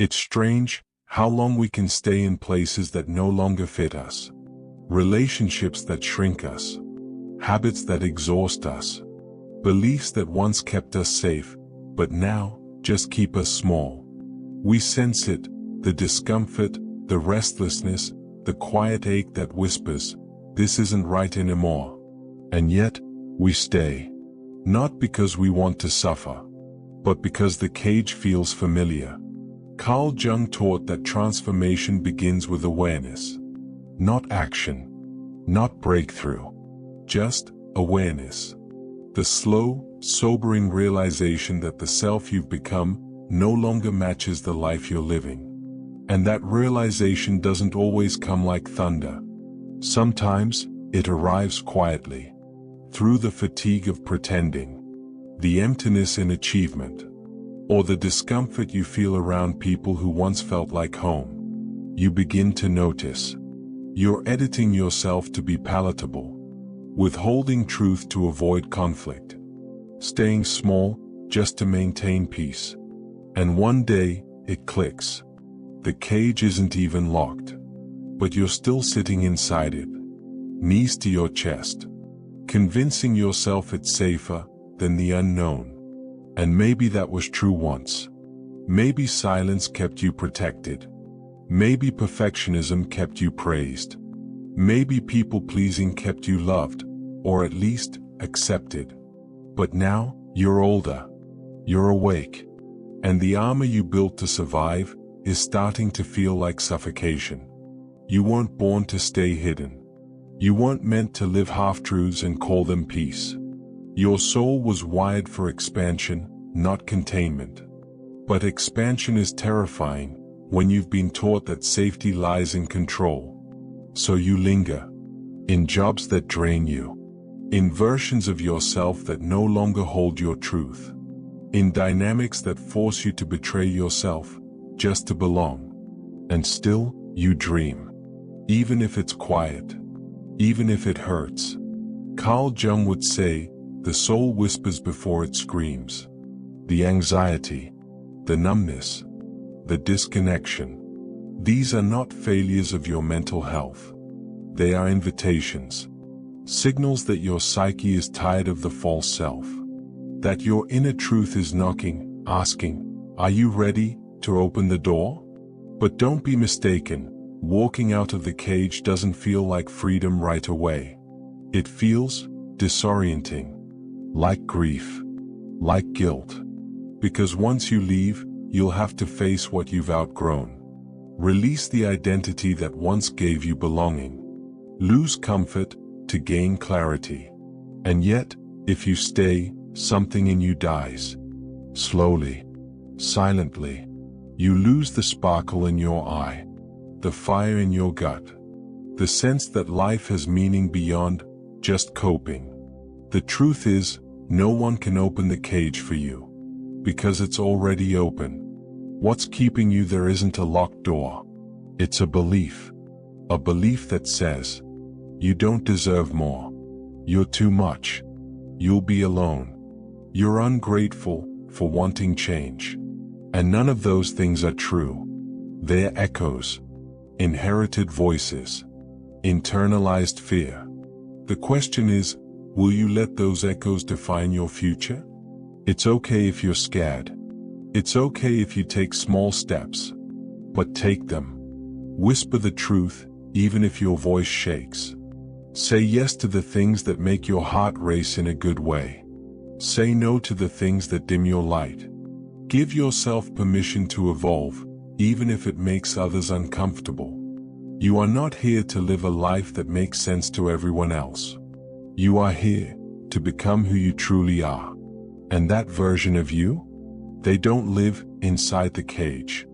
It's strange how long we can stay in places that no longer fit us. Relationships that shrink us. Habits that exhaust us. Beliefs that once kept us safe, but now just keep us small. We sense it, the discomfort, the restlessness, the quiet ache that whispers, "This isn't right anymore." And yet, we stay. Not because we want to suffer, but because the cage feels familiar. Carl Jung taught that transformation begins with awareness. Not action. Not breakthrough. Just awareness. The slow, sobering realization that the self you've become no longer matches the life you're living. And that realization doesn't always come like thunder. Sometimes, it arrives quietly. Through the fatigue of pretending, the emptiness in achievement, or the discomfort you feel around people who once felt like home. You begin to notice. You're editing yourself to be palatable, withholding truth to avoid conflict, staying small just to maintain peace. And one day, it clicks. The cage isn't even locked, but you're still sitting inside it, knees to your chest, convincing yourself it's safer than the unknown. And maybe that was true once. Maybe silence kept you protected. Maybe perfectionism kept you praised. Maybe people-pleasing kept you loved, or at least accepted. But now, you're older. You're awake. And the armor you built to survive is starting to feel like suffocation. You weren't born to stay hidden. You weren't meant to live half-truths and call them peace. Your soul was wired for expansion, not containment. But expansion is terrifying when you've been taught that safety lies in control. So you linger. In jobs that drain you. In versions of yourself that no longer hold your truth. In dynamics that force you to betray yourself, just to belong. And still, you dream. Even if it's quiet. Even if it hurts. Carl Jung would say, the soul whispers before it screams. The anxiety, the numbness, the disconnection. These are not failures of your mental health. They are invitations. Signals that your psyche is tired of the false self. That your inner truth is knocking, asking, "Are you ready to open the door?" But don't be mistaken, walking out of the cage doesn't feel like freedom right away. It feels disorienting. Like grief. Like guilt. Because once you leave, you'll have to face what you've outgrown. Release the identity that once gave you belonging. Lose comfort to gain clarity. And yet, if you stay, something in you dies. Slowly. Silently. You lose the sparkle in your eye. The fire in your gut. The sense that life has meaning beyond just coping. The truth is, no one can open the cage for you. Because it's already open. What's keeping you there isn't a locked door. It's a belief. A belief that says, you don't deserve more. You're too much. You'll be alone. You're ungrateful for wanting change. And none of those things are true. They're echoes. Inherited voices. Internalized fear. The question is, will you let those echoes define your future? It's okay if you're scared. It's okay if you take small steps. But take them. Whisper the truth, even if your voice shakes. Say yes to the things that make your heart race in a good way. Say no to the things that dim your light. Give yourself permission to evolve, even if it makes others uncomfortable. You are not here to live a life that makes sense to everyone else. You are here to become who you truly are. And that version of you? They don't live inside the cage.